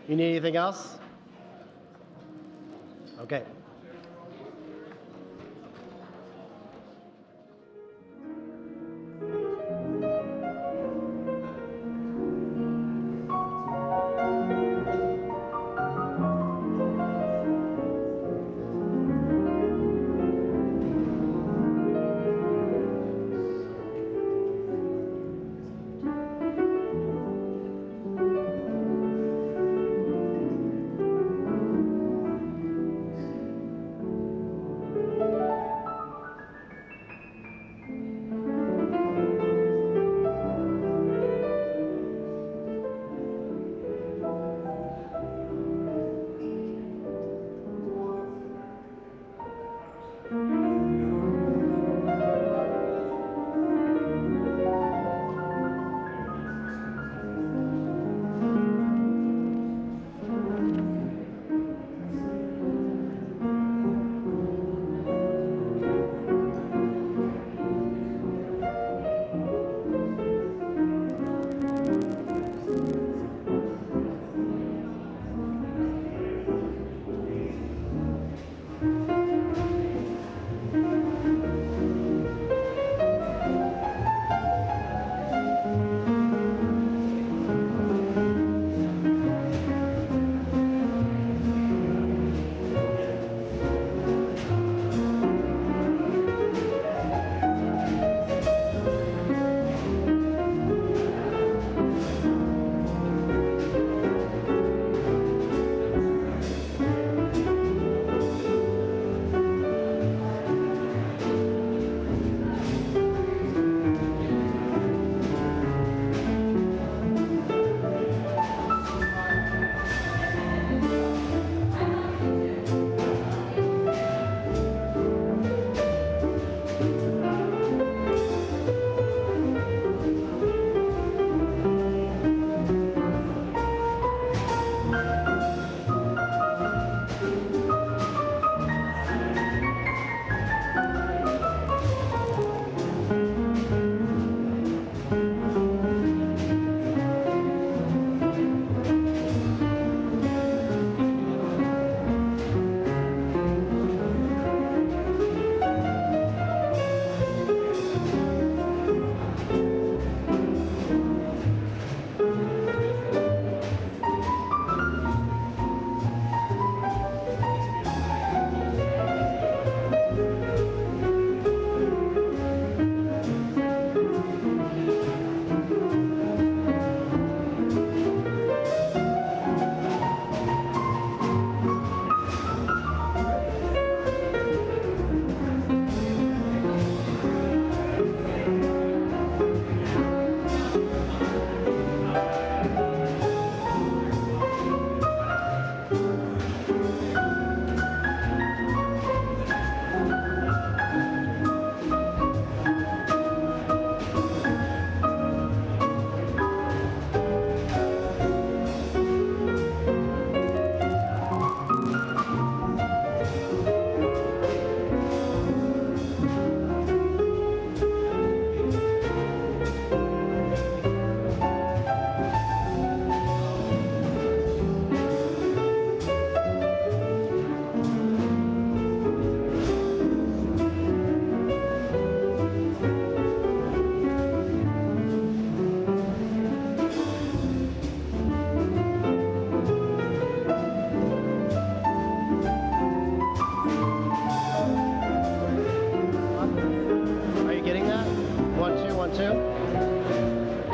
You need anything else? Okay.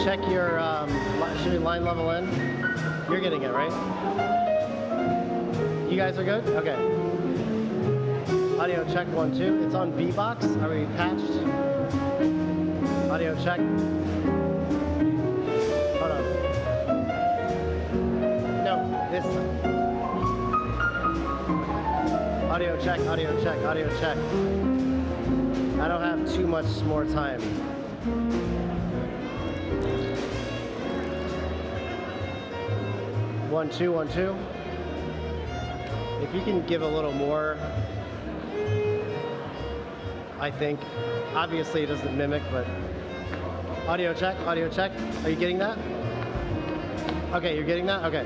check your should we line level in? You're getting it, right? You guys are good? Okay. Audio check 1, 2. It's on B-Box. Are we patched? Audio check. Hold on. No, this time. Audio check, audio check, audio check. I don't have too much more time. One, two, 1, 2. If you can give a little more, I think. Obviously it doesn't mimic, but audio check, audio check. Are you getting that? Okay, you're getting that? Okay.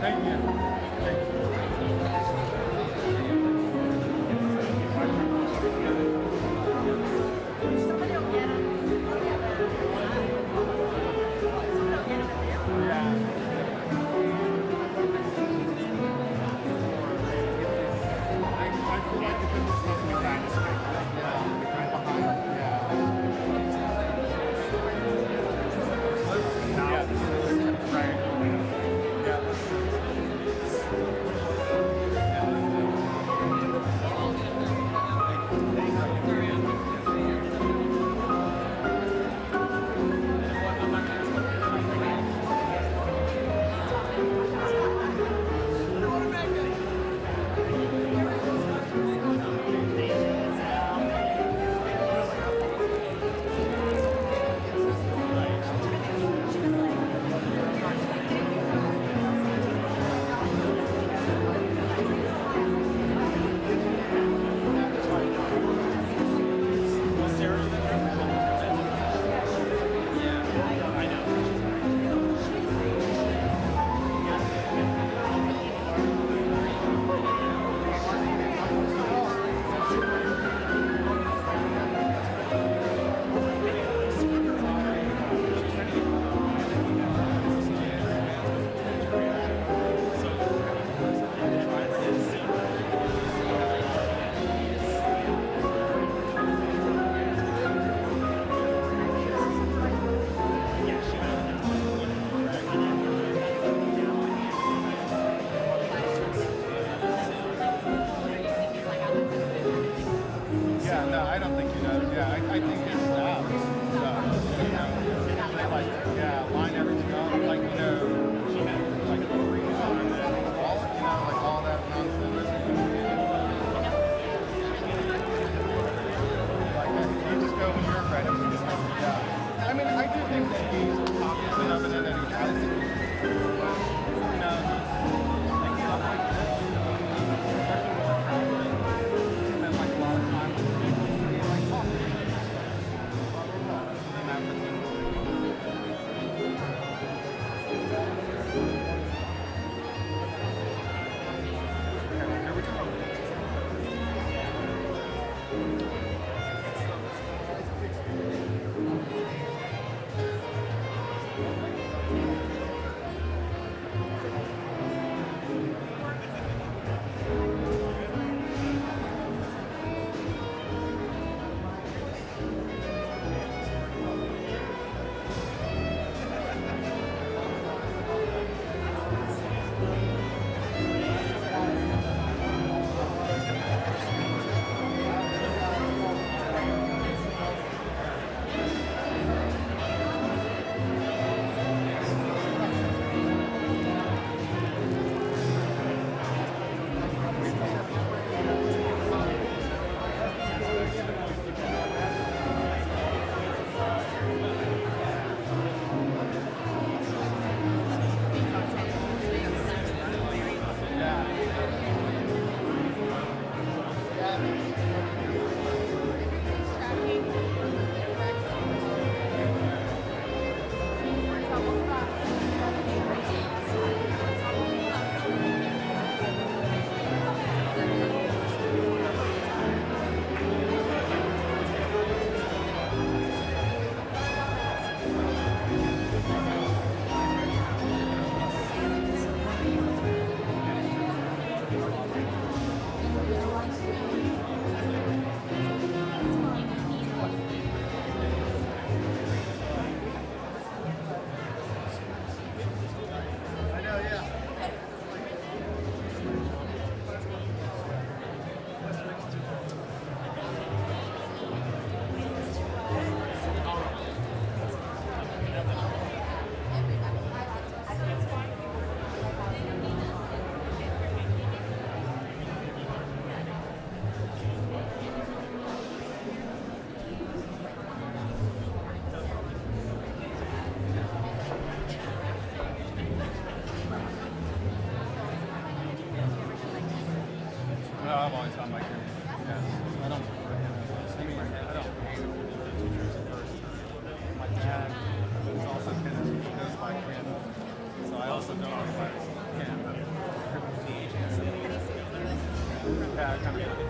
Thank you. I've always found my career. Yes. I don't. I mean, I don't hate teachers at first. My dad is also kind of, he goes by piano, so I also don't know if I can. Yeah, kind of.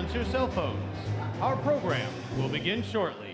silence your cell phones. Our program will begin shortly.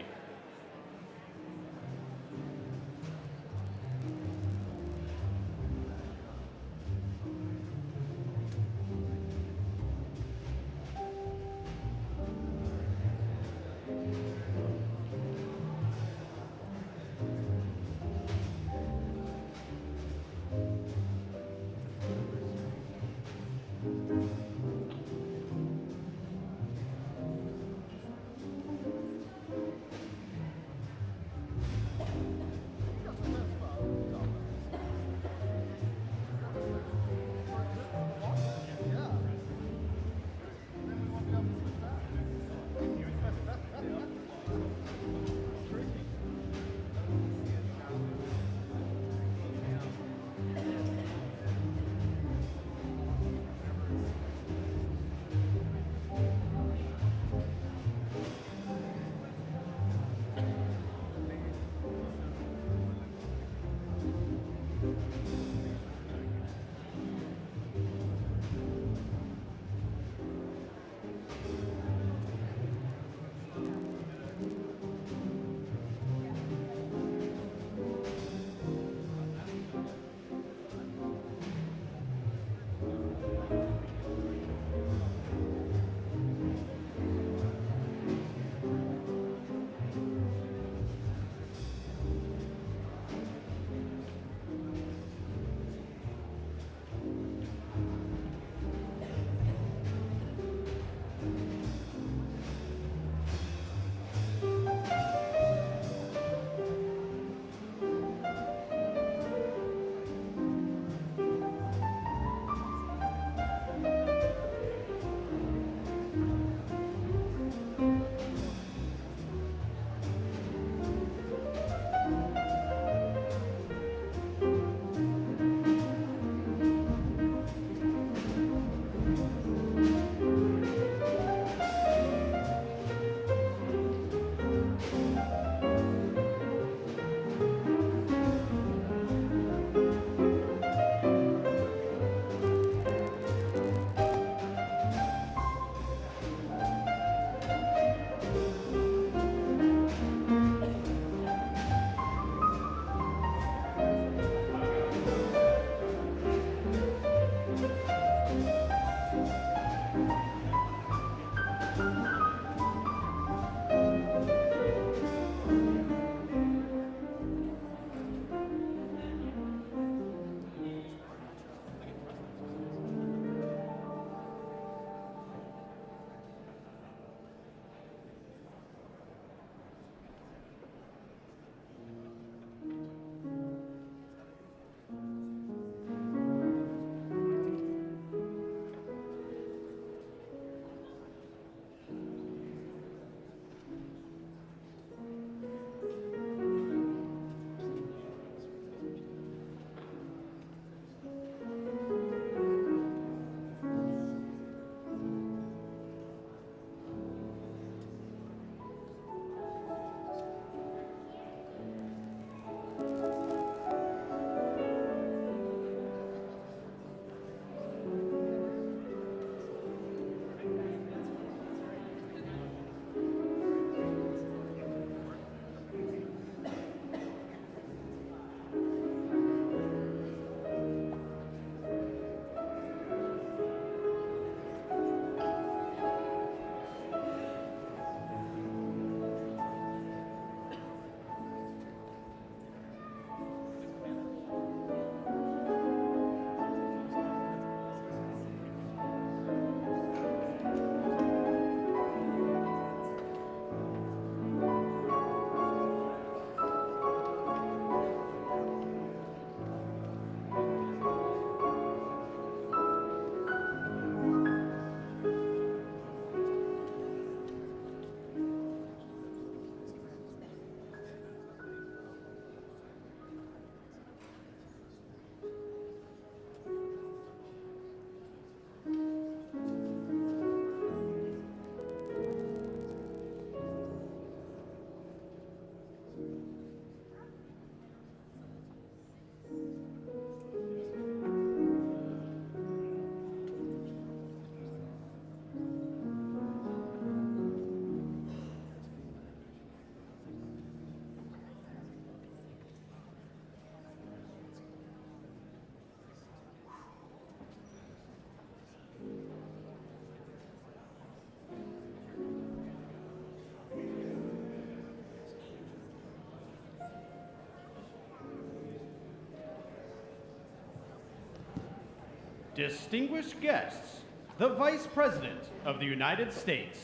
Distinguished guests, the Vice President of the United States.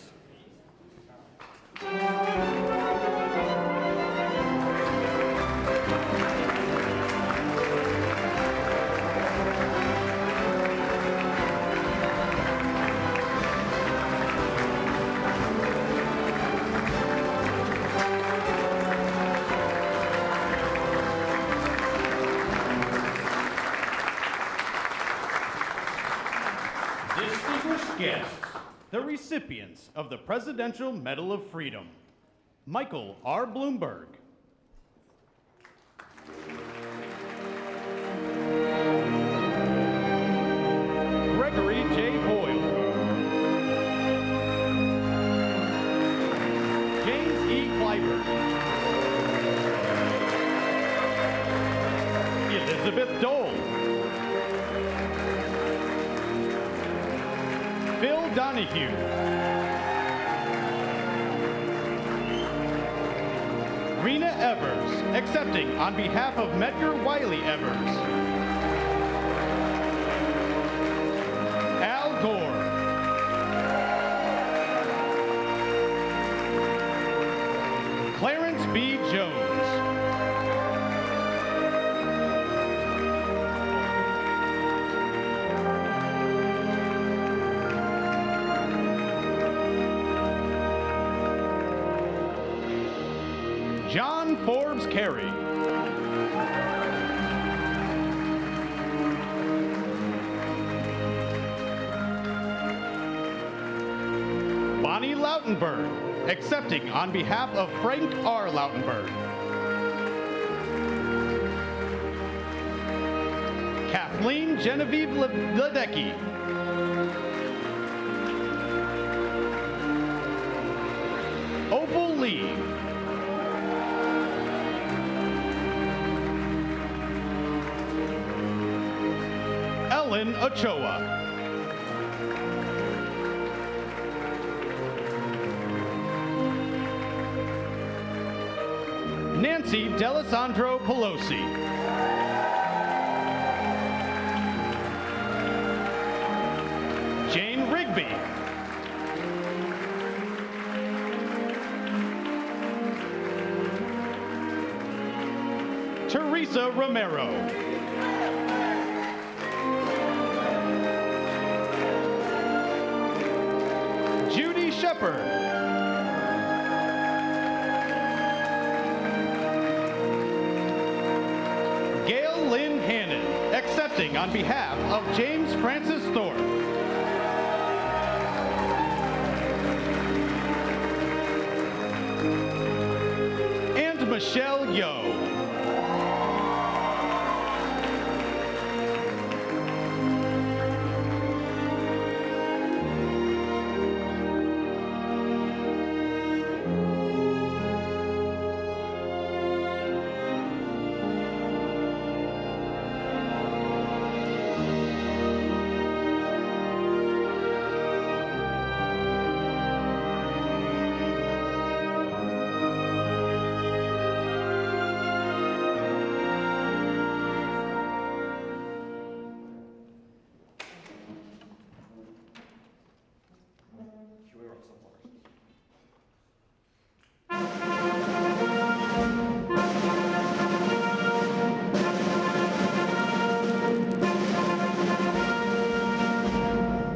Distinguished guests, the recipients of the Presidential Medal of Freedom, Michael R. Bloomberg, Gregory J. Boyle, James E. Clyburn, Elizabeth Dole, Phil Donahue, Rena Evers, accepting on behalf of Medgar Wiley Evers, Al Gore, Clarence B. Jones, John Forbes Carey, Bonnie Lautenberg, accepting on behalf of Frank R. Lautenberg, Kathleen Genevieve Ledecky, Opal Lee, Ellen Ochoa, Nancy D'Alessandro Pelosi, Jane Rigby, Teresa Romero, Judy Shepard, Gail Lynn Hannon, accepting on behalf of James Francis Thorpe, and Michelle Yeoh.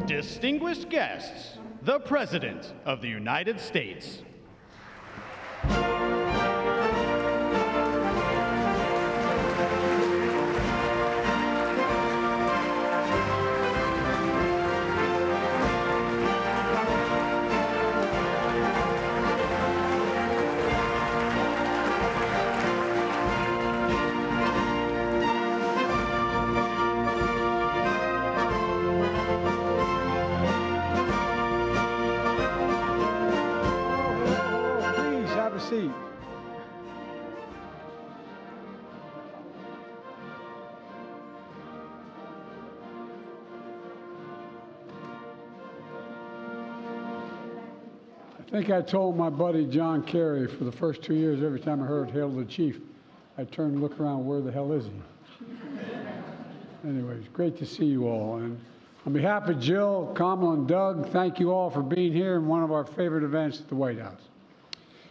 Distinguished guests, the President of the United States. Seat. I think I told my buddy John Kerry for the first 2 years, every time I heard "Hail to the Chief," I'd turn and look around, where the hell is he? Anyways, great to see you all. And on behalf of Jill, Kamala, and Doug, thank you all for being here in one of our favorite events at the White House.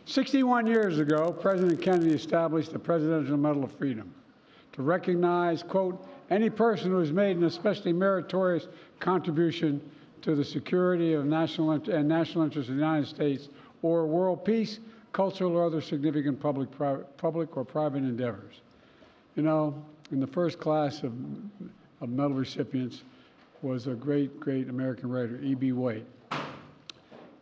61 years ago, President Kennedy established the Presidential Medal of Freedom to recognize, quote, any person who has made an especially meritorious contribution to the security of national interests of the United States or world peace, cultural or other significant public or private endeavors. You know, in the first class of medal recipients was a great American writer, E.B. White.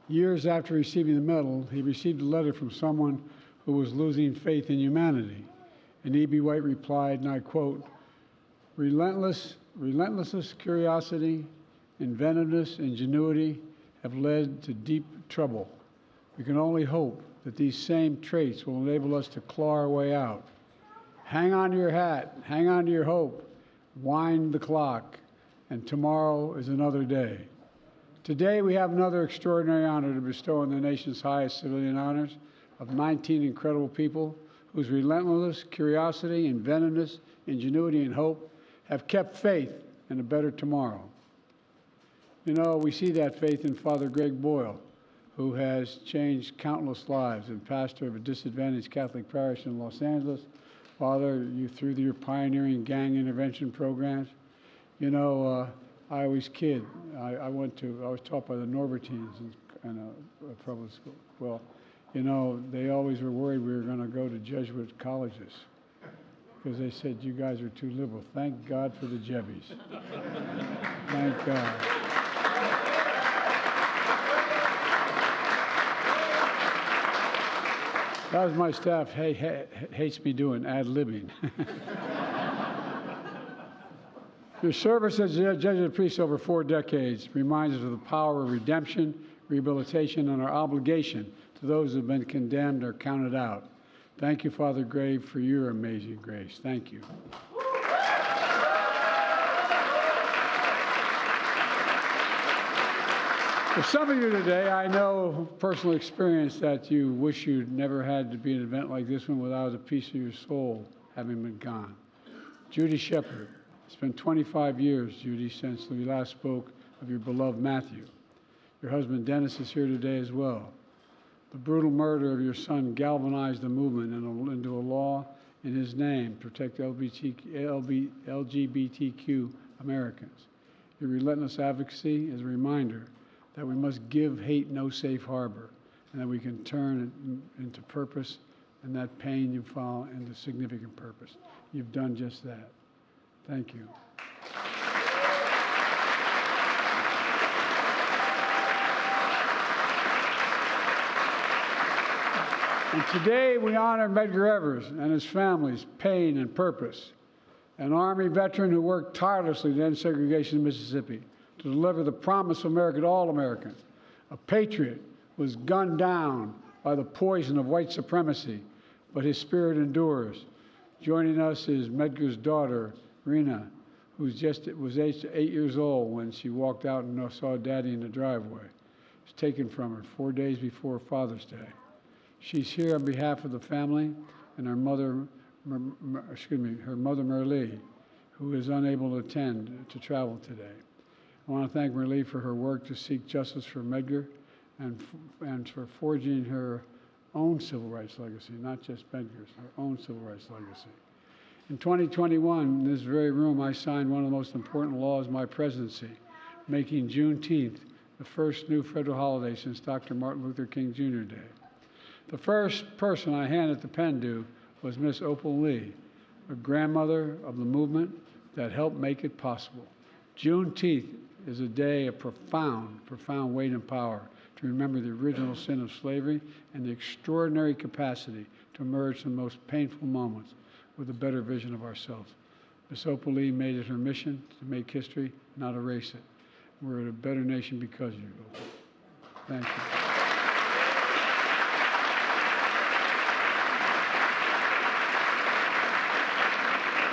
Years after receiving the medal, he received a letter from someone who was losing faith in humanity. And E.B. White replied, and I quote, relentless curiosity, inventiveness, ingenuity have led to deep trouble. We can only hope that these same traits will enable us to claw our way out. Hang on to your hat, hang on to your hope, wind the clock, and tomorrow is another day. Today we have another extraordinary honor to bestow on the nation's highest civilian honors of 19 incredible people whose relentless curiosity, inventiveness, ingenuity, and hope have kept faith in a better tomorrow. You know, we see that faith in Father Greg Boyle, who has changed countless lives and pastor of a disadvantaged Catholic parish in Los Angeles. Father, you through your pioneering gang intervention programs, you know, I always kid. I was taught by the Norbertines in a public school. Well, you know, they always were worried we were going to go to Jesuit colleges because they said, you guys are too liberal. Thank God for the Jebbies. Thank God. That was my staff hates me doing ad-libbing. Your service as a Jesuit priest over 4 decades reminds us of the power of redemption, rehabilitation, and our obligation to those who have been condemned or counted out. Thank you, Father Grave, for your amazing grace. Thank you. For some of you today, I know personal experience that you wish you'd never had to be an event like this one without a piece of your soul having been gone. Judy Shepard. It's been 25 years, Judy, since we last spoke of your beloved Matthew. Your husband Dennis is here today as well. The brutal murder of your son galvanized the movement into a law in his name to protect LGBTQ Americans. Your relentless advocacy is a reminder that we must give hate no safe harbor and that we can turn it into purpose and that pain you follow into significant purpose. You've done just that. Thank you. And today we honor Medgar Evers and his family's pain and purpose, an Army veteran who worked tirelessly to end segregation in Mississippi, to deliver the promise of America to all Americans. A patriot was gunned down by the poison of white supremacy, but his spirit endures. Joining us is Medgar's daughter, Rena, who was 8 years old when she walked out and saw Daddy in the driveway. It was taken from her 4 days before Father's Day. She's here on behalf of the family and her mother, Merlee, who is unable to attend to travel today. I want to thank Merlee for her work to seek justice for Medgar and for forging her own civil rights legacy, not just Medgar's, her own civil rights legacy. In 2021, in this very room, I signed one of the most important laws of my presidency, making Juneteenth the first new federal holiday since Dr. Martin Luther King Jr. Day. The first person I handed the pen to was Miss Opal Lee, a grandmother of the movement that helped make it possible. Juneteenth is a day of profound weight and power to remember the original sin of slavery and the extraordinary capacity to emerge from the most painful moments with a better vision of ourselves. Miss Opal Lee made it her mission to make history, not erase it. We're a better nation because of you, Opal. Thank you.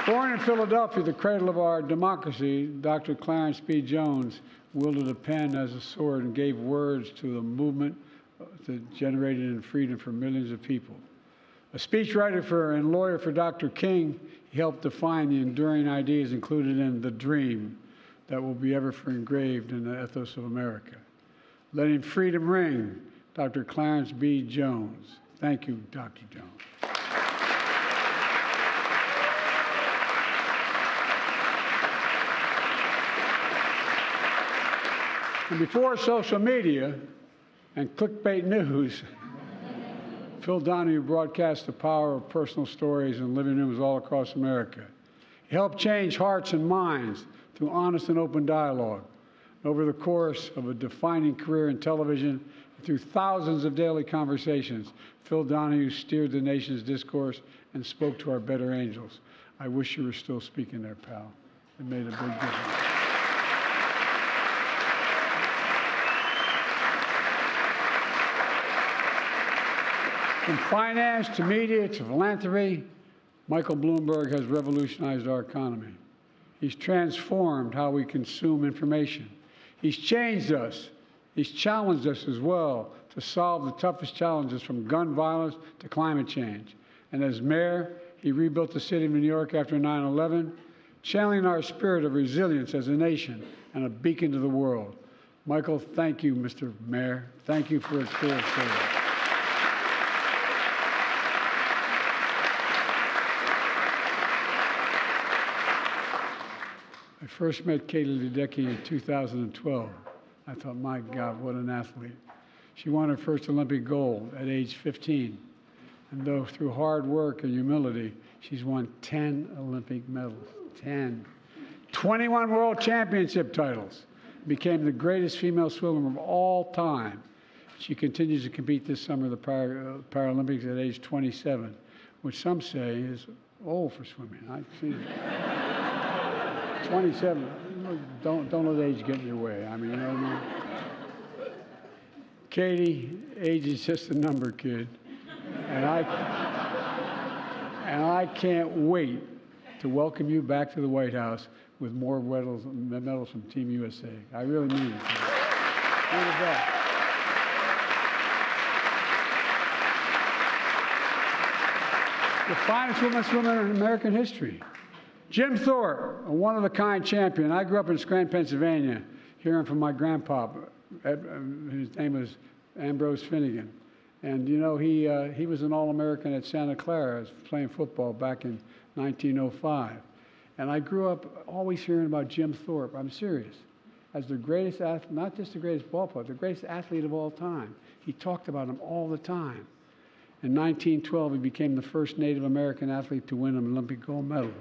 Born in Philadelphia, the cradle of our democracy, Dr. Clarence B. Jones wielded a pen as a sword and gave words to the movement that generated in freedom for millions of people. A speechwriter and lawyer for Dr. King, He helped define the enduring ideas included in The Dream that will be ever engraved in the ethos of America. Letting freedom ring, Dr. Clarence B. Jones. Thank you, Dr. Jones. And before social media and clickbait news, Phil Donahue broadcast the power of personal stories in living rooms all across America. He helped change hearts and minds through honest and open dialogue. Over the course of a defining career in television, through thousands of daily conversations, Phil Donahue steered the nation's discourse and spoke to our better angels. I wish you were still speaking there, pal. It made a big difference. From finance to media to philanthropy, Michael Bloomberg has revolutionized our economy. He's transformed how we consume information. He's changed us. He's challenged us as well to solve the toughest challenges, from gun violence to climate change. And as mayor, he rebuilt the city of New York after 9/11, channeling our spirit of resilience as a nation and a beacon to the world. Michael, thank you, Mr. Mayor. Thank you for its full service. I first met Katie Ledecky in 2012. I thought, my God, what an athlete. She won her first Olympic gold at age 15. And though through hard work and humility, she's won 10 Olympic medals, 10. 21 world championship titles, became the greatest female swimmer of all time. She continues to compete this summer at the Paralympics at age 27, which some say is old for swimming. I see. 27, don't let age get in your way. I mean, you know what I mean? Katie, age is just a number, kid. And I can't wait to welcome you back to the White House with more medals from Team USA. I really mean it. You're the best. The finest woman swimmer in American history. Jim Thorpe, a one-of-a-kind champion. I grew up in Scranton, Pennsylvania, hearing from my grandpa. His name was Ambrose Finnegan. And, you know, he was an All-American at Santa Clara. I was playing football back in 1905. And I grew up always hearing about Jim Thorpe. I'm serious. As the greatest athlete, not just the greatest ball player, the greatest athlete of all time. He talked about him all the time. In 1912, he became the first Native American athlete to win an Olympic gold medal.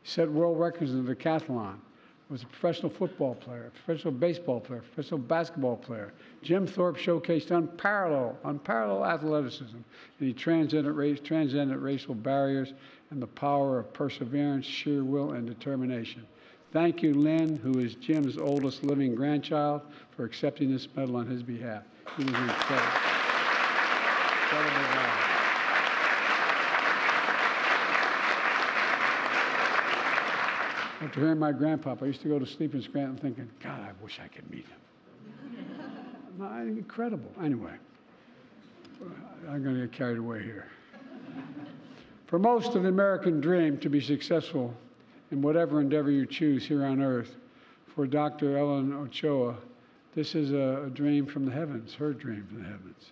He set world records in the decathlon. Was a professional football player, professional baseball player, professional basketball player. Jim Thorpe showcased unparalleled athleticism, and he transcended racial barriers and the power of perseverance, sheer will, and determination. Thank you, Lynn, who is Jim's oldest living grandchild, for accepting this medal on his behalf. He was incredible. Incredible guy. After hearing my grandpapa, I used to go to sleep in Scranton thinking, God, I wish I could meet him. Incredible. Anyway, I'm going to get carried away here. For most of the American dream to be successful in whatever endeavor you choose here on earth, for Dr. Ellen Ochoa, this is a dream from the heavens, her dream from the heavens.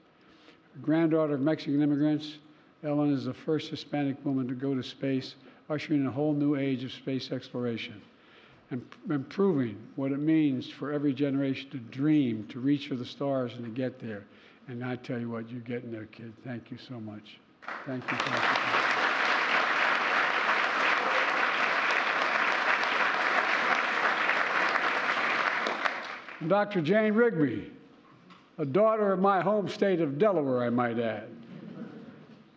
Granddaughter of Mexican immigrants, Ellen is the first Hispanic woman to go to space, ushering in a whole new age of space exploration and proving what it means for every generation to dream, to reach for the stars and to get there. And I tell you what, you're getting there, kid. Thank you so much. Thank you. And Dr. Jane Rigby, a daughter of my home state of Delaware, I might add.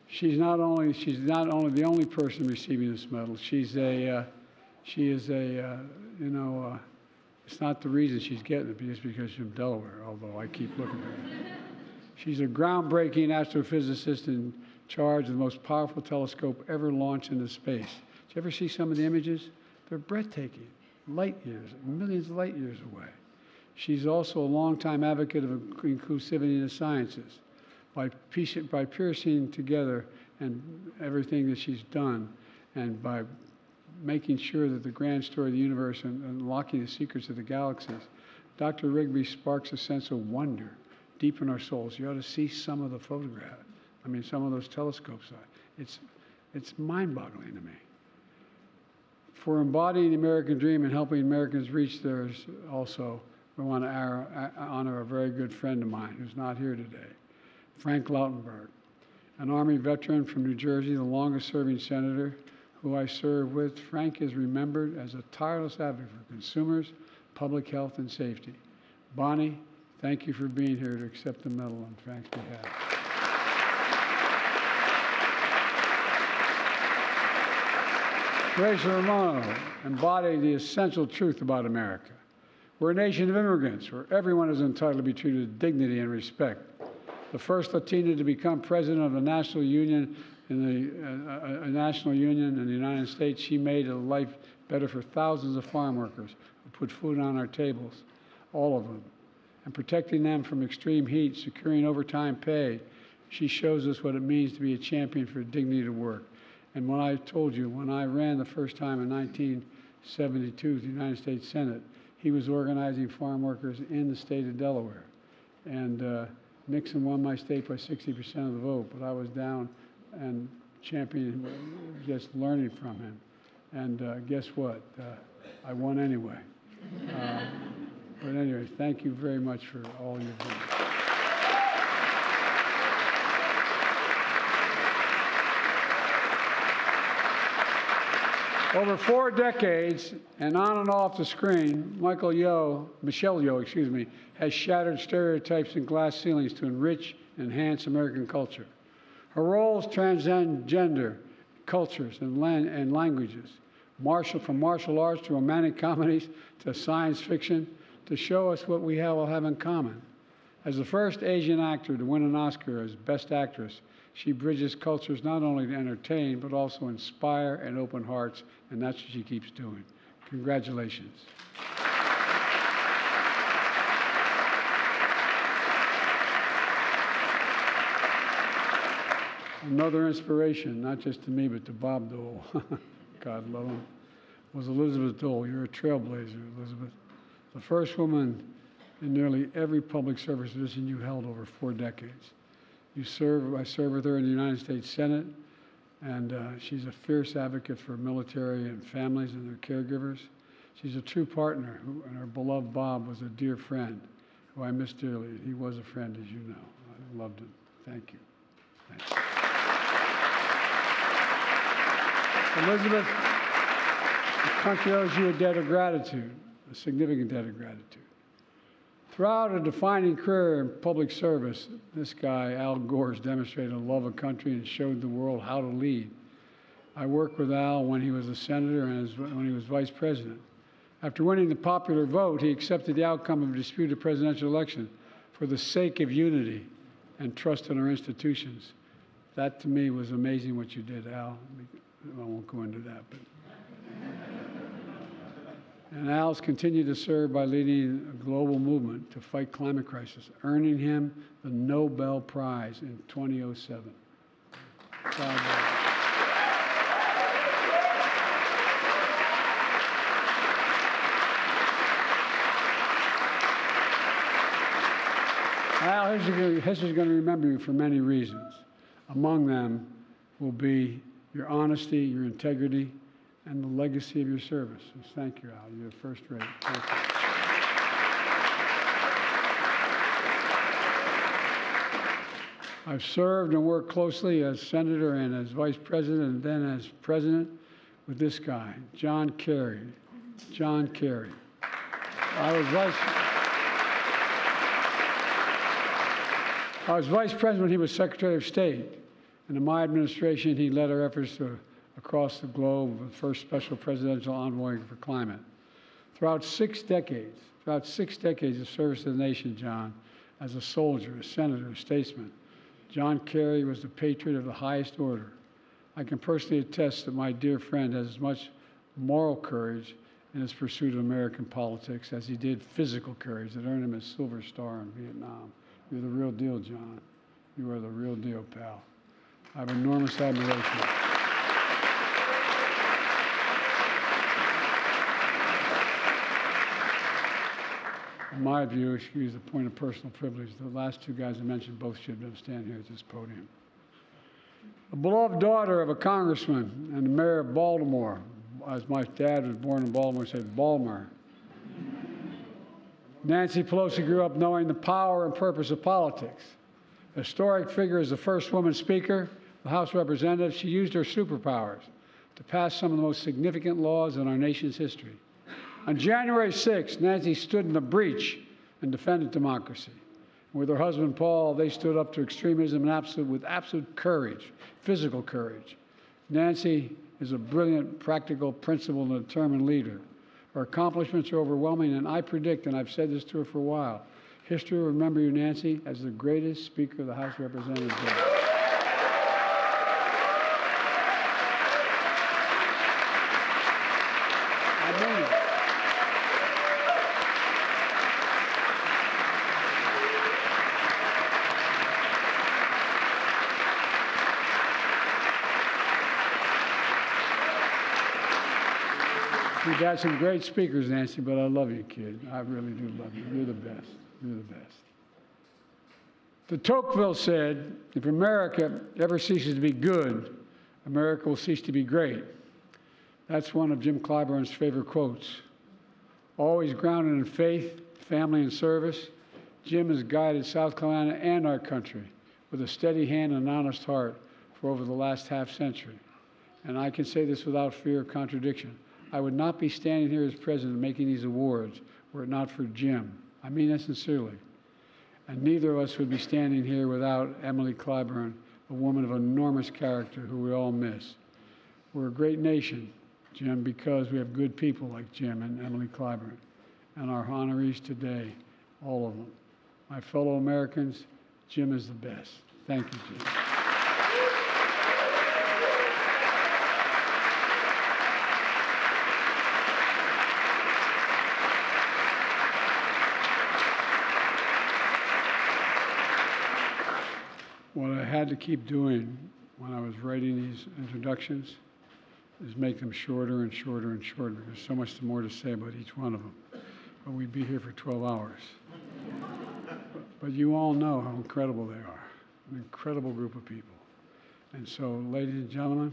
She's not only the only person receiving this medal. She is a, it's not the reason she's getting it, just because she's from Delaware, although I keep looking at her. She's a groundbreaking astrophysicist in charge of the most powerful telescope ever launched into space. Did you ever see some of the images? They're breathtaking, light years, millions of light years away. She's also a longtime advocate of inclusivity in the sciences. By piercing together and everything that she's done, and by making sure that the grand story of the universe and unlocking the secrets of the galaxies, Dr. Rigby sparks a sense of wonder deep in our souls. You ought to see some of the photographs. I mean, some of those telescopes. It's mind-boggling to me. For embodying the American dream and helping Americans reach theirs also, we want to honor a very good friend of mine who's not here today, Frank Lautenberg, an Army veteran from New Jersey, the longest-serving senator who I served with. Frank is remembered as a tireless advocate for consumers, public health, and safety. Bonnie, thank you for being here to accept the medal on Frank's behalf. Grace Romano embodied the essential truth about America. We're a nation of immigrants where everyone is entitled to be treated with dignity and respect. The first Latina to become president of the National Union in the United States, she made a life better for thousands of farm workers who put food on our tables, all of them. And protecting them from extreme heat, securing overtime pay, she shows us what it means to be a champion for dignity to work. And when I told you, when I ran the first time in 1972 to the United States Senate, he was organizing farm workers in the state of Delaware. And Nixon won my state by 60% of the vote, but I was down and championing, just learning from him. And guess what? I won anyway. But anyway, thank you very much for all you've done. Over 4 decades, and on and off the screen, Michelle Yeoh, has shattered stereotypes and glass ceilings to enrich and enhance American culture. Her roles transcend gender, cultures, and languages, from martial arts to romantic comedies to science fiction, to show us what we all have in common. As the first Asian actor to win an Oscar as Best Actress, she bridges cultures not only to entertain, but also inspire and open hearts, and that's what she keeps doing. Congratulations. Another inspiration, not just to me, but to Bob Dole, God love him, was Elizabeth Dole. You're a trailblazer, Elizabeth. The first woman in nearly every public service position you held over 4 decades. I served with her in the United States Senate, and she's a fierce advocate for military and families and their caregivers. She's a true partner, and her beloved Bob was a dear friend who I miss dearly. He was a friend, as you know. I loved him. Thank you. Thanks. Elizabeth, the country owes you a debt of gratitude, a significant debt of gratitude. Throughout a defining career in public service, this guy, Al Gore, has demonstrated a love of country and showed the world how to lead. I worked with Al when he was a senator and when he was vice president. After winning the popular vote, he accepted the outcome of a disputed presidential election for the sake of unity and trust in our institutions. That, to me, was amazing what you did, Al. I won't go into that, but. And Al's continued to serve by leading a global movement to fight climate crisis, earning him the Nobel Prize in 2007. God Al, history's going to remember you for many reasons. Among them will be your honesty, your integrity, and the legacy of your service. So thank you, Al. You're first rate. Thank you. I've served and worked closely as senator and as vice president and then as president with this guy, John Kerry. John Kerry. I was vice president when he was Secretary of State. And in my administration, he led our efforts across the globe, the first special presidential envoy for climate. Throughout 6 decades of service to the nation, John, as a soldier, a senator, a statesman, John Kerry was a patriot of the highest order. I can personally attest that my dear friend has as much moral courage in his pursuit of American politics as he did physical courage that earned him a Silver Star in Vietnam. You're the real deal, John. You are the real deal, pal. I have enormous admiration. in my view, excuse the point of personal privilege, the last two guys I mentioned both should have stand here at this podium. A beloved daughter of a congressman and the mayor of Baltimore, as my dad was born in Baltimore, said Balmer. Nancy Pelosi grew up knowing the power and purpose of politics. A historic figure as the first woman speaker of the House of Representatives, she used her superpowers to pass some of the most significant laws in our nation's history. On January 6th, Nancy stood in the breach and defended democracy. With her husband, Paul, they stood up to extremism with absolute courage, physical courage. Nancy is a brilliant, practical, principled, and determined leader. Her accomplishments are overwhelming, and I predict, and I've said this to her for a while, history will remember you, Nancy, as the greatest Speaker of the House of Representatives ever. I mean it. We've got some great speakers, Nancy, but I love you, kid. I really do love you. You're the best. You're the best. De Tocqueville said, if America ever ceases to be good, America will cease to be great. That's one of Jim Clyburn's favorite quotes. Always grounded in faith, family, and service, Jim has guided South Carolina and our country with a steady hand and an honest heart for over the last half-century. And I can say this without fear of contradiction. I would not be standing here as president making these awards were it not for Jim. I mean that sincerely. And neither of us would be standing here without Emily Clyburn, a woman of enormous character who we all miss. We're a great nation, Jim, because we have good people like Jim and Emily Clyburn. And our honorees today, all of them. My fellow Americans, Jim is the best. Thank you, Jim. What I had to keep doing when I was writing these introductions is make them shorter and shorter and shorter. There's so much more to say about each one of them. But we'd be here for 12 hours. But you all know how incredible they are, an incredible group of people. And so, ladies and gentlemen,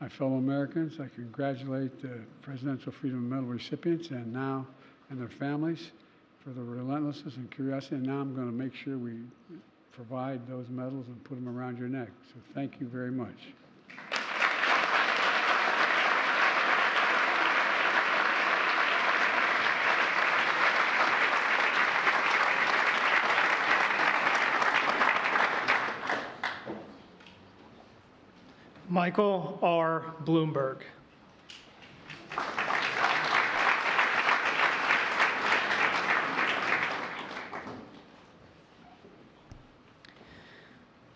my fellow Americans, I congratulate the Presidential Freedom Medal recipients and their families for the relentlessness and curiosity. And now I'm going to make sure we provide those medals and put them around your neck. So thank you very much. Michael R. Bloomberg.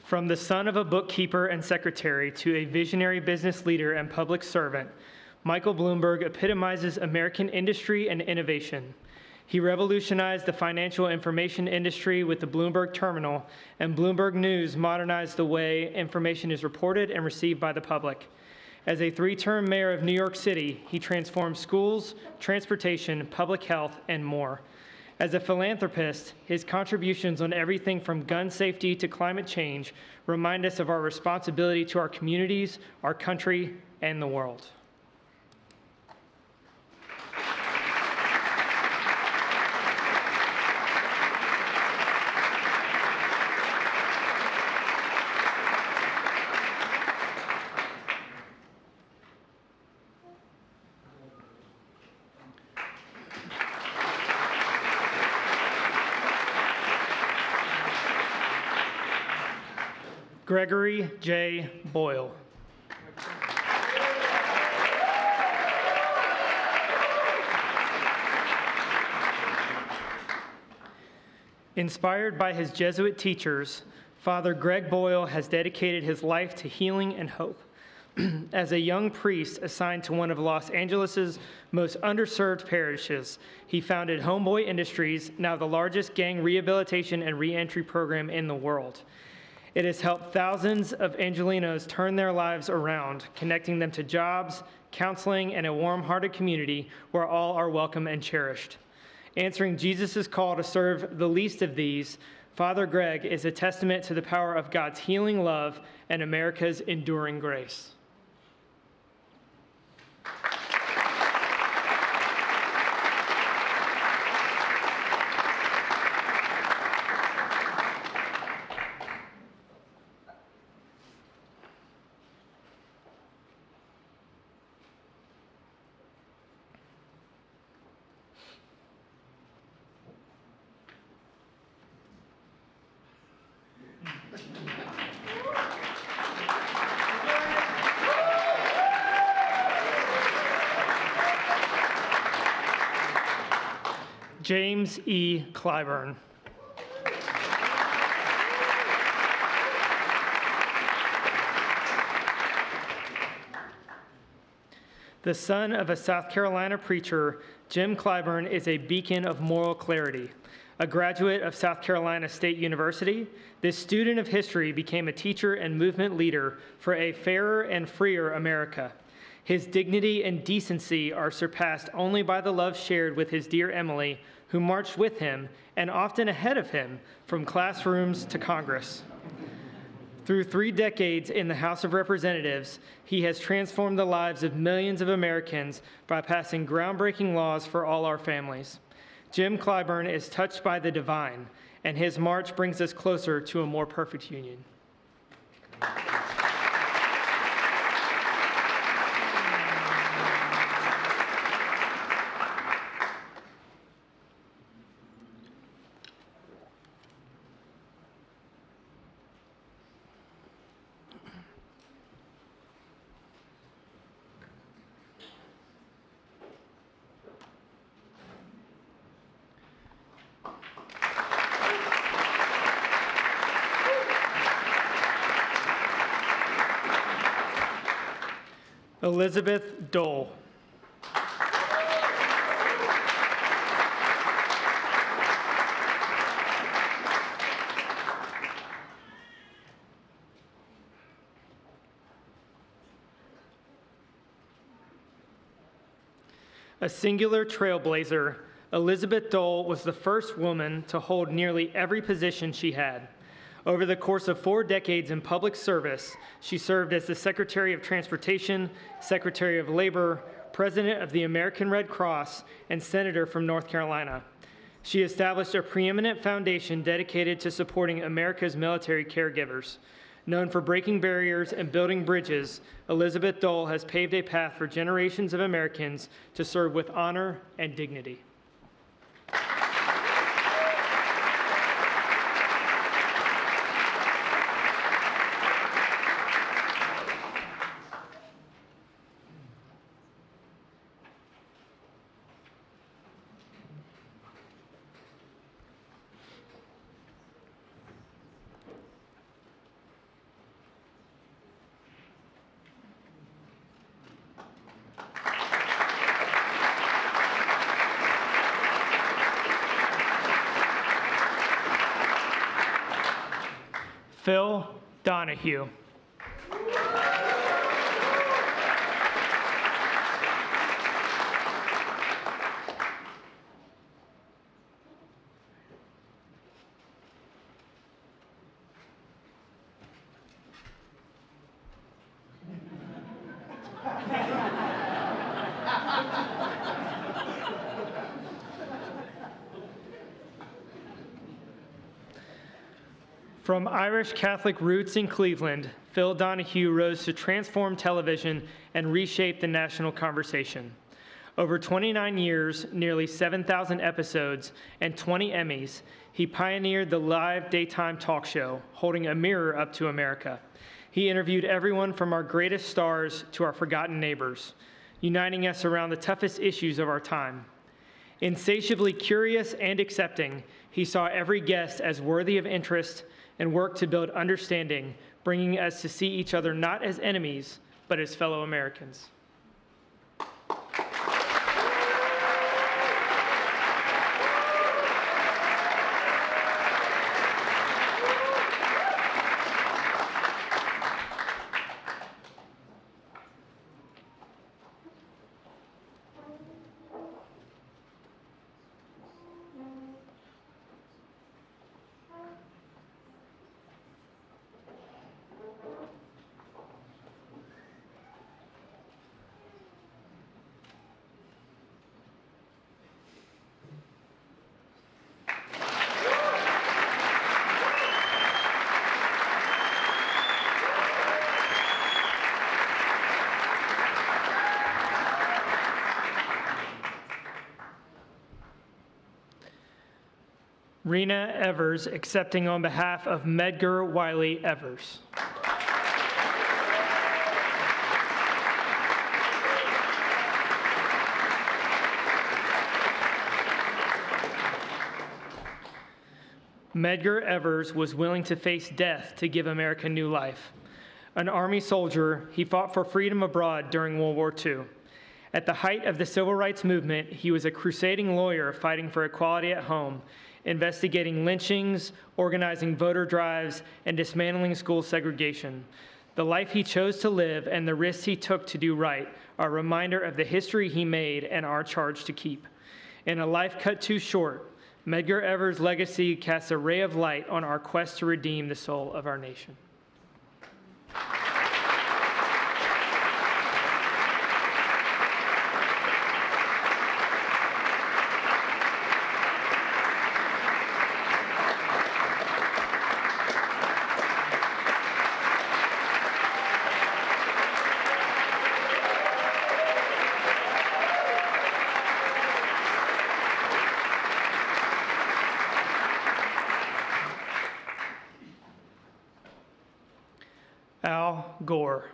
From the son of a bookkeeper and secretary to a visionary business leader and public servant, Michael Bloomberg epitomizes American industry and innovation. He revolutionized the financial information industry with the Bloomberg Terminal, and Bloomberg News modernized the way information is reported and received by the public. As a three-term mayor of New York City, he transformed schools, transportation, public health, and more. As a philanthropist, his contributions on everything from gun safety to climate change remind us of our responsibility to our communities, our country, and the world. Gregory J. Boyle. Inspired by his Jesuit teachers, Father Greg Boyle has dedicated his life to healing and hope. As a young priest assigned to one of Los Angeles' most underserved parishes, he founded Homeboy Industries, now the largest gang rehabilitation and reentry program in the world. It has helped thousands of Angelenos turn their lives around, connecting them to jobs, counseling, and a warm-hearted community where all are welcome and cherished. Answering Jesus' call to serve the least of these, Father Greg is a testament to the power of God's healing love and America's enduring grace. James E. Clyburn. The son of a South Carolina preacher, Jim Clyburn is a beacon of moral clarity. A graduate of South Carolina State University, this student of history became a teacher and movement leader for a fairer and freer America. His dignity and decency are surpassed only by the love shared with his dear Emily, who marched with him and often ahead of him from classrooms to Congress. Through 3 decades in the House of Representatives, he has transformed the lives of millions of Americans by passing groundbreaking laws for all our families. Jim Clyburn is touched by the divine, and his march brings us closer to a more perfect union. Elizabeth Dole. A singular trailblazer, Elizabeth Dole was the first woman to hold nearly every position she had. Over the course of 4 decades in public service, she served as the Secretary of Transportation, Secretary of Labor, President of the American Red Cross, and Senator from North Carolina. She established a preeminent foundation dedicated to supporting America's military caregivers. Known for breaking barriers and building bridges, Elizabeth Dole has paved a path for generations of Americans to serve with honor and dignity. Phil Donahue. From Irish Catholic roots in Cleveland, Phil Donahue rose to transform television and reshape the national conversation. Over 29 years, nearly 7,000 episodes, and 20 Emmys, he pioneered the live daytime talk show, holding a mirror up to America. He interviewed everyone from our greatest stars to our forgotten neighbors, uniting us around the toughest issues of our time. Insatiably curious and accepting, he saw every guest as worthy of interest and worked to build understanding, bringing us to see each other not as enemies, but as fellow Americans. Rena Evers, accepting on behalf of Medgar Wiley Evers. Medgar Evers was willing to face death to give America new life. An Army soldier, he fought for freedom abroad during World War II. At the height of the Civil Rights Movement, he was a crusading lawyer fighting for equality at home, investigating lynchings, organizing voter drives, and dismantling school segregation. The life he chose to live and the risks he took to do right are a reminder of the history he made and our charge to keep. In a life cut too short, Medgar Evers' legacy casts a ray of light on our quest to redeem the soul of our nation. Al Gore.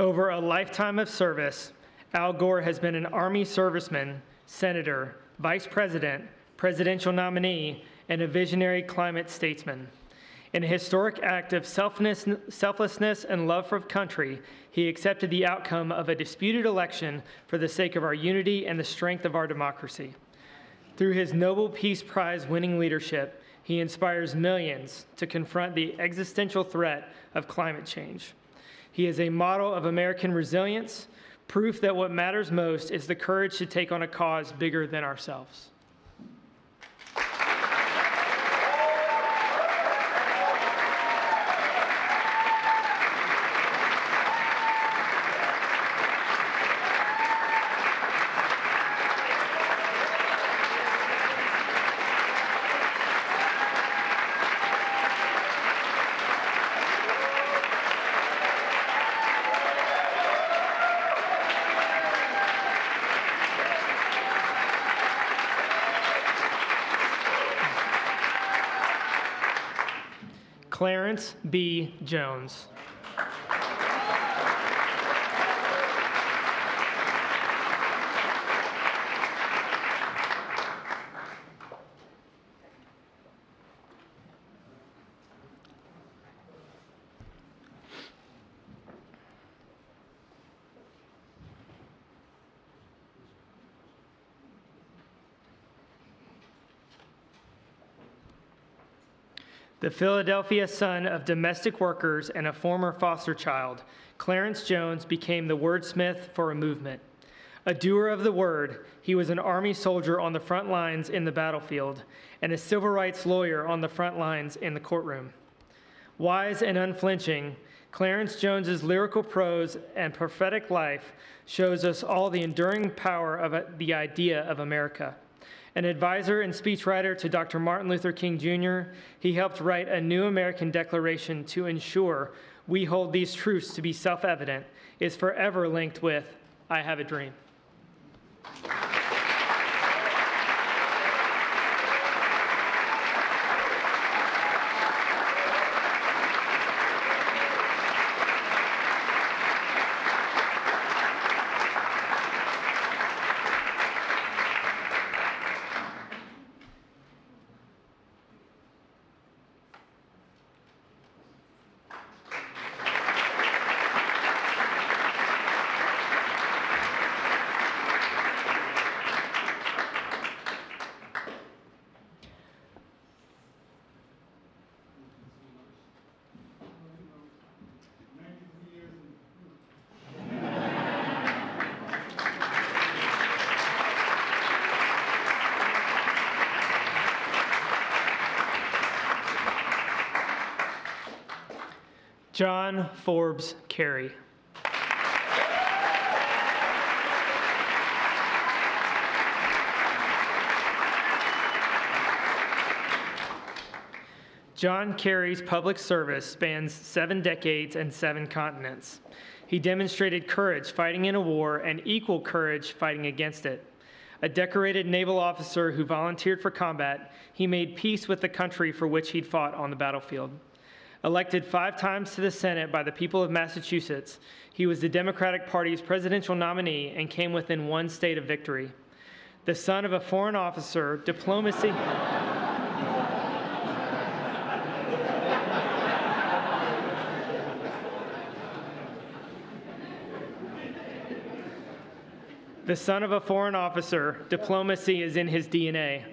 Over a lifetime of service, Al Gore has been an Army serviceman, senator, vice president, presidential nominee, and a visionary climate statesman. In a historic act of selflessness and love for country, he accepted the outcome of a disputed election for the sake of our unity and the strength of our democracy. Through his Nobel Peace Prize winning leadership, he inspires millions to confront the existential threat of climate change. He is a model of American resilience, proof that what matters most is the courage to take on a cause bigger than ourselves. Clarence B. Jones. The Philadelphia son of domestic workers and a former foster child, Clarence Jones became the wordsmith for a movement. A doer of the word, he was an Army soldier on the front lines in the battlefield and a civil rights lawyer on the front lines in the courtroom. Wise and unflinching, Clarence Jones's lyrical prose and prophetic life shows us all the enduring power of the idea of America. An advisor and speechwriter to Dr. Martin Luther King Jr., he helped write a new American Declaration to ensure we hold these truths to be self-evident, is forever linked with, I have a dream. John Forbes Carey. John Kerry's public service spans 7 decades and 7 continents. He demonstrated courage fighting in a war and equal courage fighting against it. A decorated naval officer who volunteered for combat, he made peace with the country for which he'd fought on the battlefield. Elected 5 times to the Senate by the people of Massachusetts, he was the Democratic Party's presidential nominee and came within 1 state of victory. The son of a foreign officer, diplomacy... The son of a foreign officer, diplomacy is in his DNA.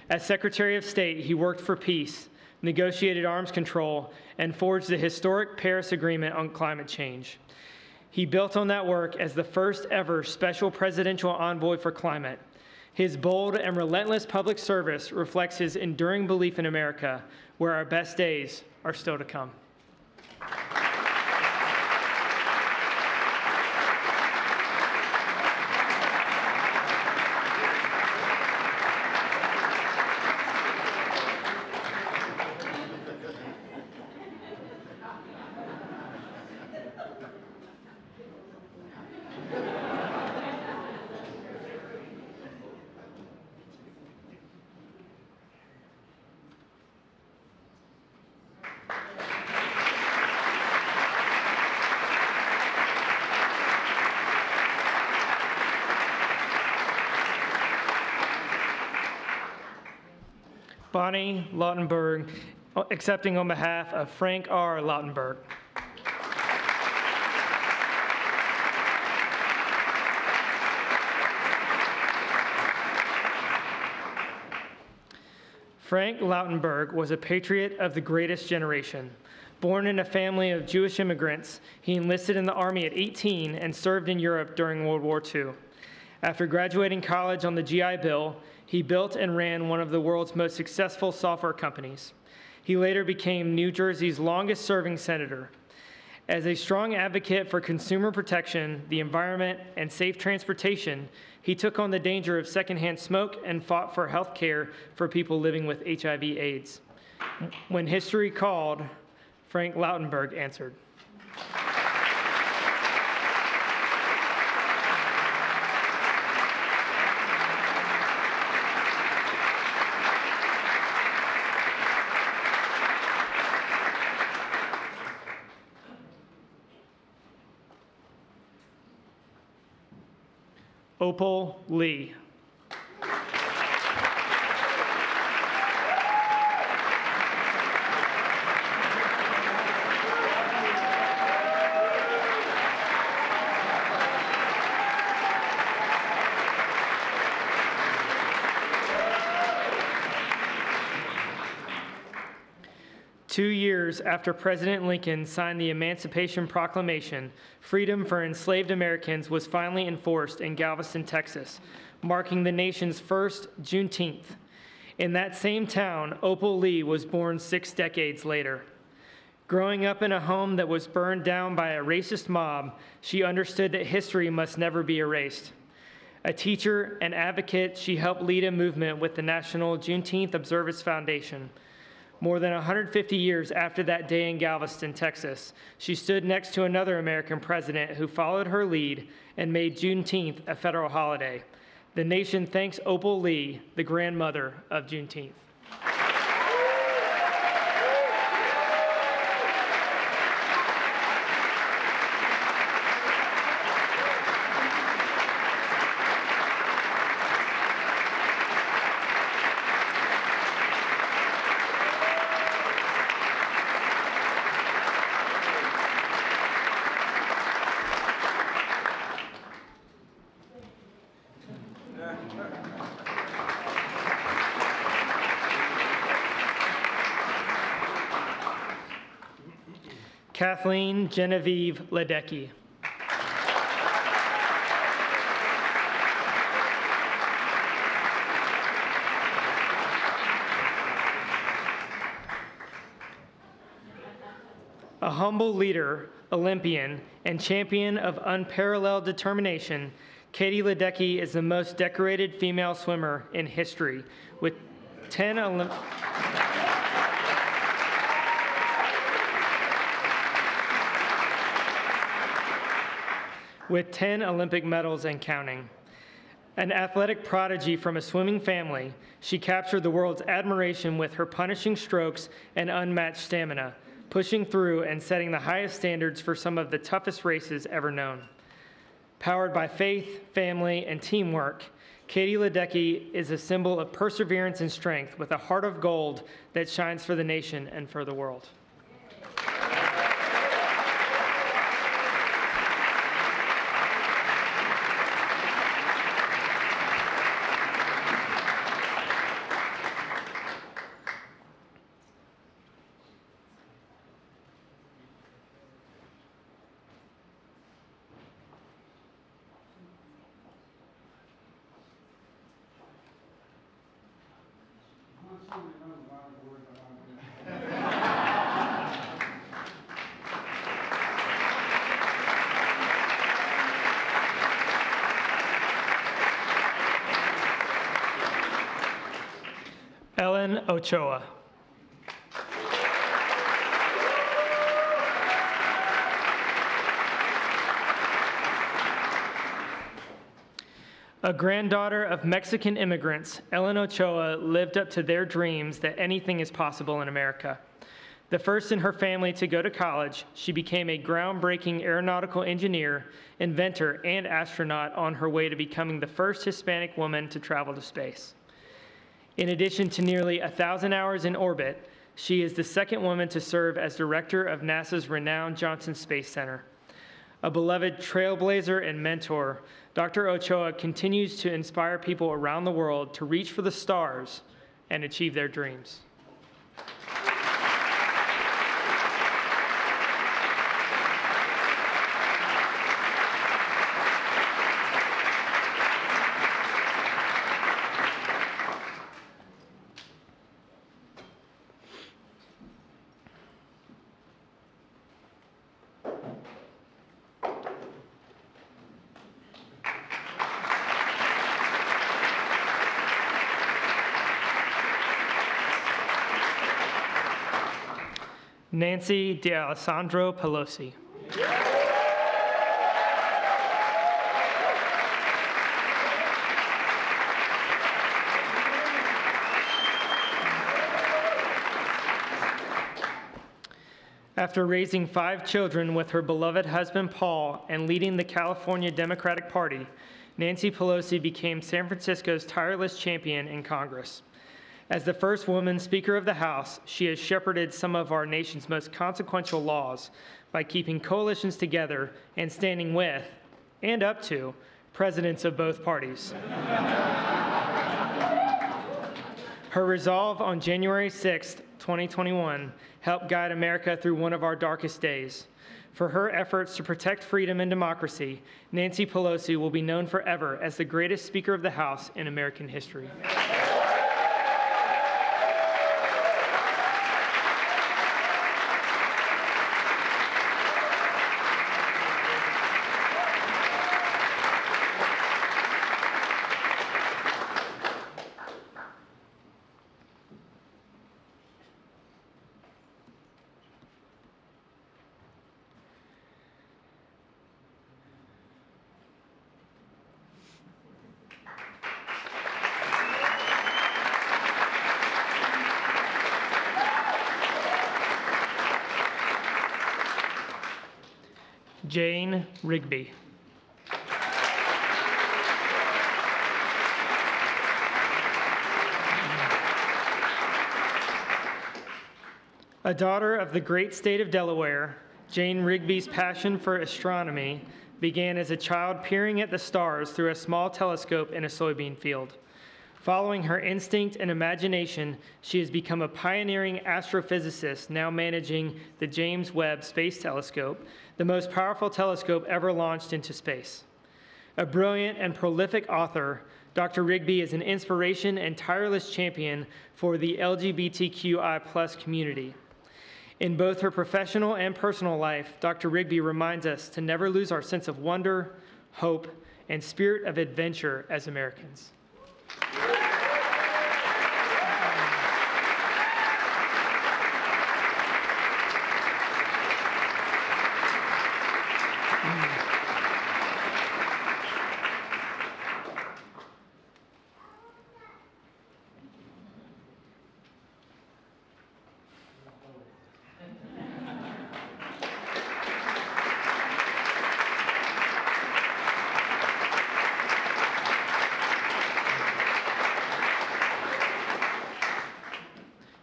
As Secretary of State, he worked for peace, negotiated arms control, and forged the historic Paris Agreement on climate change. He built on that work as the first ever special presidential envoy for climate. His bold and relentless public service reflects his enduring belief in America, where our best days are still to come. Bonnie Lautenberg, accepting on behalf of Frank R. Lautenberg. Frank Lautenberg was a patriot of the greatest generation. Born in a family of Jewish immigrants, he enlisted in the Army at 18 and served in Europe during World War II. After graduating college on the GI Bill, he built and ran one of the world's most successful software companies. He later became New Jersey's longest-serving senator. As a strong advocate for consumer protection, the environment, and safe transportation, he took on the danger of secondhand smoke and fought for health care for people living with HIV/AIDS. When history called, Frank Lautenberg answered. Opal Lee. 2 years after President Lincoln signed the Emancipation Proclamation, freedom for enslaved Americans was finally enforced in Galveston, Texas, marking the nation's first Juneteenth. In that same town, Opal Lee was born 6 decades later. Growing up in a home that was burned down by a racist mob, she understood that history must never be erased. A teacher and advocate, she helped lead a movement with the National Juneteenth Observance Foundation. More than 150 years after that day in Galveston, Texas, she stood next to another American president who followed her lead and made Juneteenth a federal holiday. The nation thanks Opal Lee, the grandmother of Juneteenth. Kathleen Genevieve Ledecky. A humble leader, Olympian, and champion of unparalleled determination, Katie Ledecky is the most decorated female swimmer in history, with 10 Olympic... with 10 Olympic medals and counting. An athletic prodigy from a swimming family, she captured the world's admiration with her punishing strokes and unmatched stamina, pushing through and setting the highest standards for some of the toughest races ever known. Powered by faith, family, and teamwork, Katie Ledecky is a symbol of perseverance and strength with a heart of gold that shines for the nation and for the world. Ellen Ochoa. A granddaughter of Mexican immigrants, Ellen Ochoa lived up to their dreams that anything is possible in America. The first in her family to go to college, she became a groundbreaking aeronautical engineer, inventor, and astronaut on her way to becoming the first Hispanic woman to travel to space. In addition to nearly 1,000 hours in orbit, she is the second woman to serve as director of NASA's renowned Johnson Space Center. A beloved trailblazer and mentor, Dr. Ochoa continues to inspire people around the world to reach for the stars and achieve their dreams. Nancy D'Alessandro Pelosi. After raising 5 children with her beloved husband Paul and leading the California Democratic Party, Nancy Pelosi became San Francisco's tireless champion in Congress. As the first woman Speaker of the House, she has shepherded some of our nation's most consequential laws by keeping coalitions together and standing with, and up to, presidents of both parties. Her resolve on January 6, 2021, helped guide America through one of our darkest days. For her efforts to protect freedom and democracy, Nancy Pelosi will be known forever as the greatest Speaker of the House in American history. Jane Rigby. A daughter of the great state of Delaware, Jane Rigby's passion for astronomy began as a child peering at the stars through a small telescope in a soybean field. Following her instinct and imagination, she has become a pioneering astrophysicist, now managing the James Webb Space Telescope, the most powerful telescope ever launched into space. A brilliant and prolific author, Dr. Rigby is an inspiration and tireless champion for the LGBTQI+ community. In both her professional and personal life, Dr. Rigby reminds us to never lose our sense of wonder, hope, and spirit of adventure as Americans.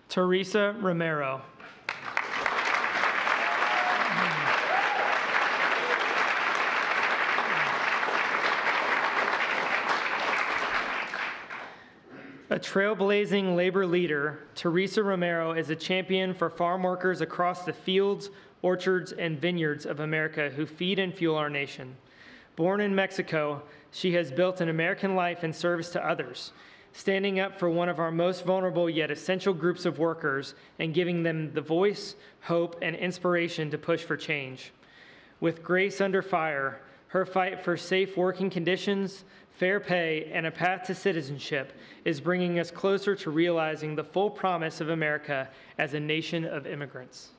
Teresa Romero. A trailblazing labor leader, Teresa Romero is a champion for farm workers across the fields, orchards, and vineyards of America who feed and fuel our nation. Born in Mexico, she has built an American life in service to others, standing up for one of our most vulnerable yet essential groups of workers and giving them the voice, hope, and inspiration to push for change. With grace under fire, her fight for safe working conditions, fair pay, and a path to citizenship is bringing us closer to realizing the full promise of America as a nation of immigrants.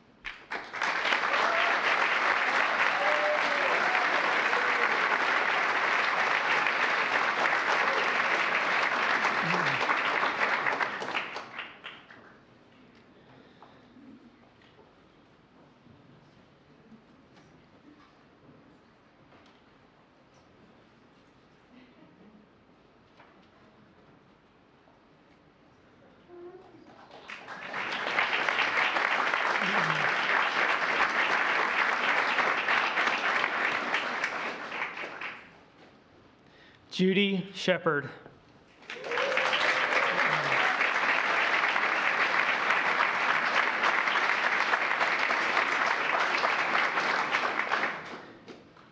Judy Shepard.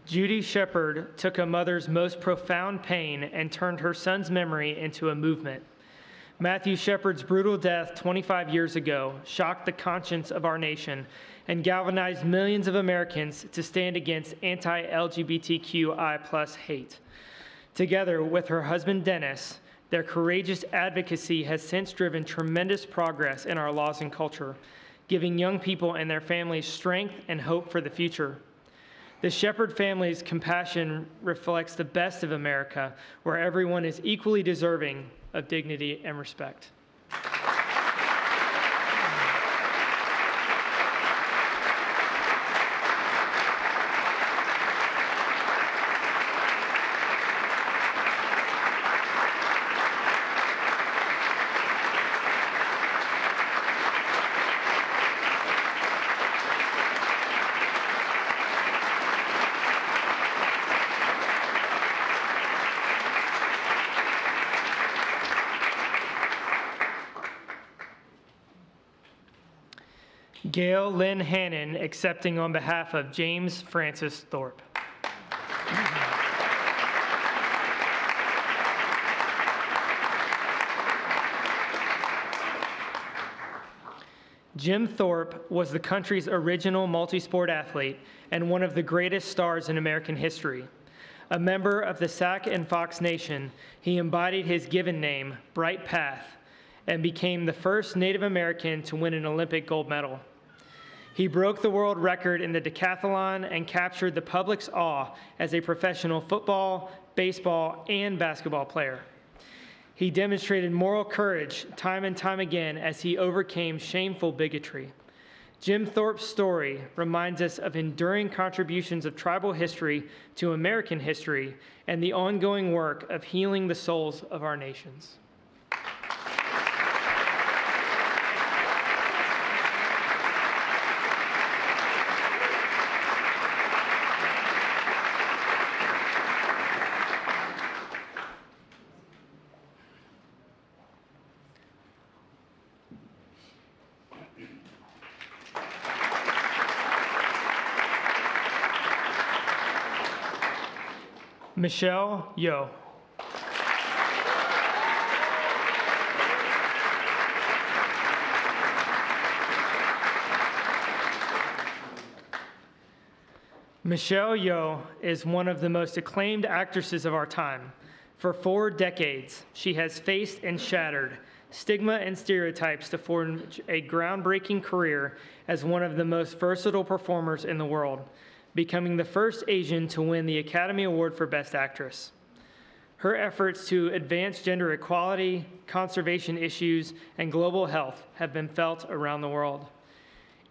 Judy Shepard took a mother's most profound pain and turned her son's memory into a movement. Matthew Shepard's brutal death 25 years ago shocked the conscience of our nation and galvanized millions of Americans to stand against anti-LGBTQI+ hate. Together with her husband, Dennis, their courageous advocacy has since driven tremendous progress in our laws and culture, giving young people and their families strength and hope for the future. The Shepard family's compassion reflects the best of America, where everyone is equally deserving of dignity and respect. Gail Lynn Hannon accepting on behalf of James Francis Thorpe. Jim Thorpe was the country's original multi-sport athlete and one of the greatest stars in American history. A member of the Sac and Fox Nation, he embodied his given name, Bright Path, and became the first Native American to win an Olympic gold medal. He broke the world record in the decathlon and captured the public's awe as a professional football, baseball, and basketball player. He demonstrated moral courage time and time again as he overcame shameful bigotry. Jim Thorpe's story reminds us of enduring contributions of tribal history to American history and the ongoing work of healing the souls of our nations. Michelle Yo. Michelle Yeoh is one of the most acclaimed actresses of our time. For 4 decades, she has faced and shattered stigma and stereotypes to forge a groundbreaking career as one of the most versatile performers in the world, becoming the first Asian to win the Academy Award for Best Actress. Her efforts to advance gender equality, conservation issues, and global health have been felt around the world.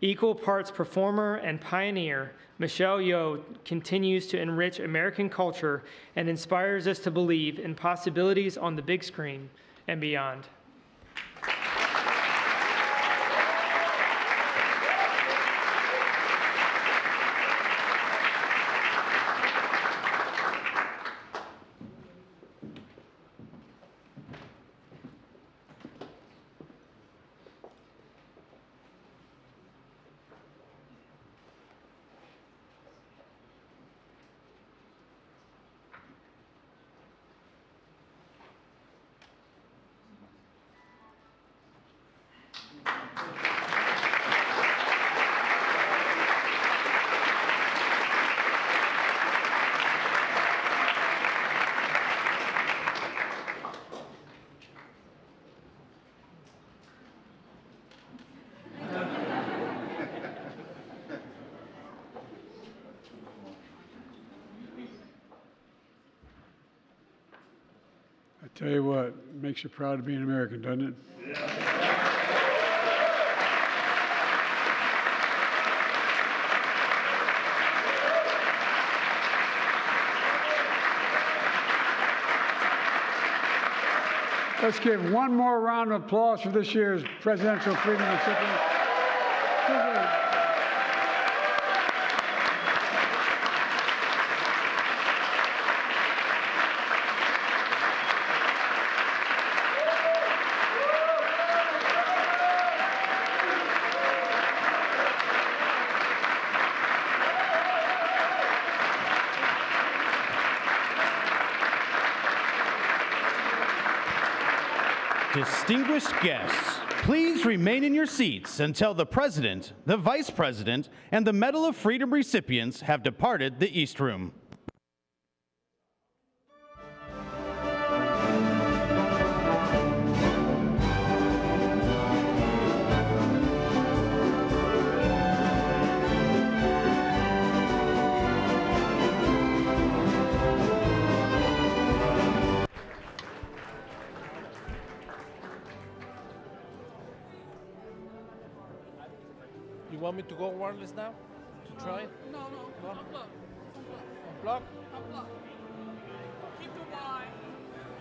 Equal parts performer and pioneer, Michelle Yeoh continues to enrich American culture and inspires us to believe in possibilities on the big screen and beyond. Tell you what, makes you proud to be an American, doesn't it? Let's give one more round of applause for this year's Presidential Freedom recipient. Distinguished guests, please remain in your seats until the President, the Vice President, and the Medal of Freedom recipients have departed the East Room. You want me to go wireless now? To try it? No. Unplug. Unplug? Unplug. Keep the wire.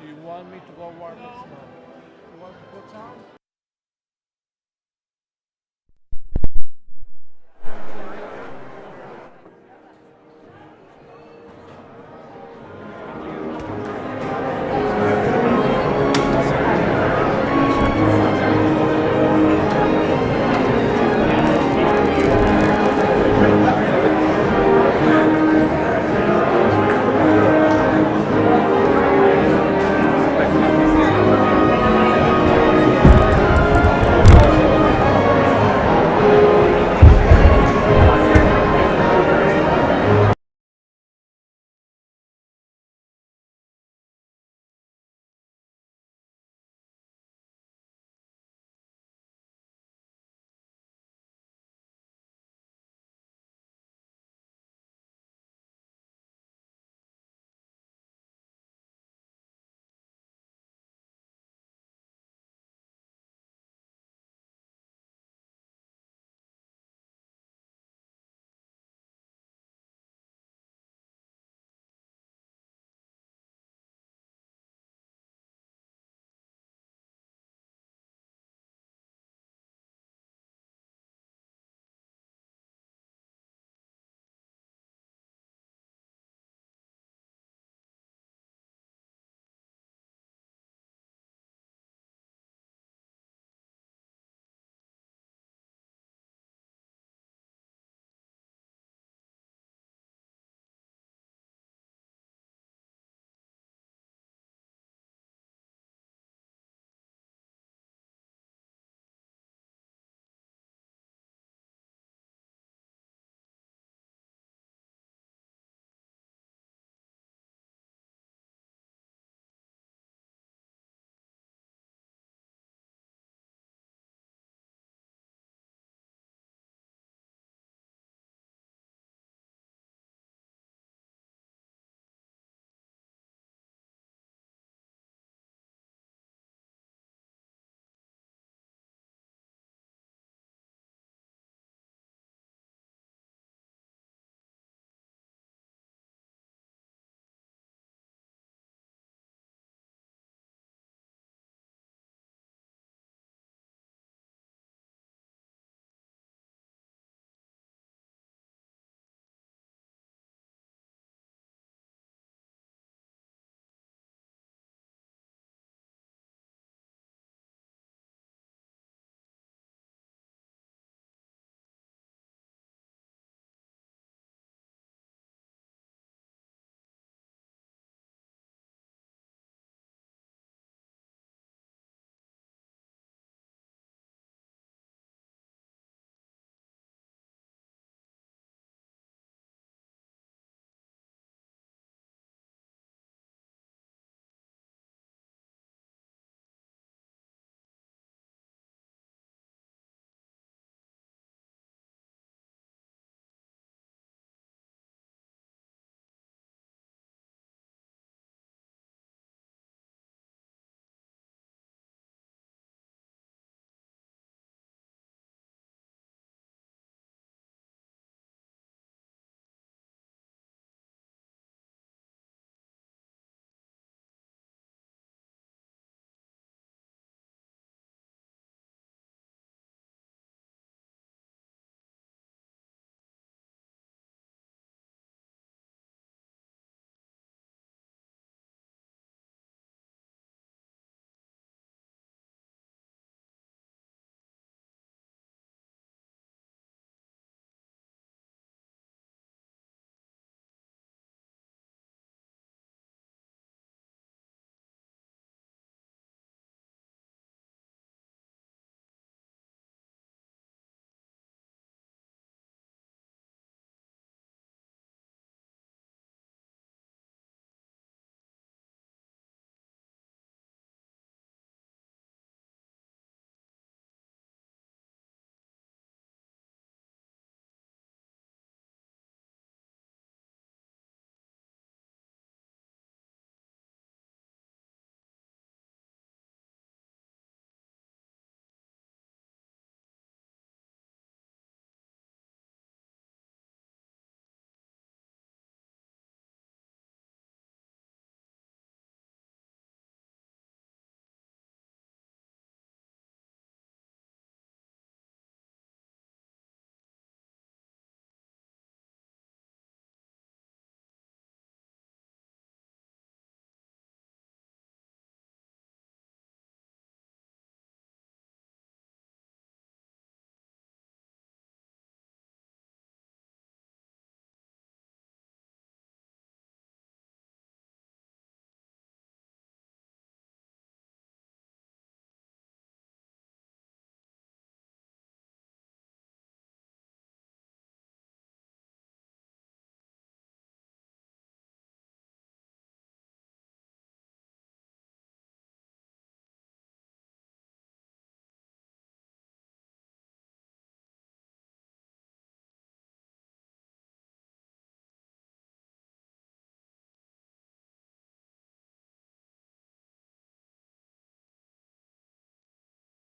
Do you want me to go wireless now? You want to put sound?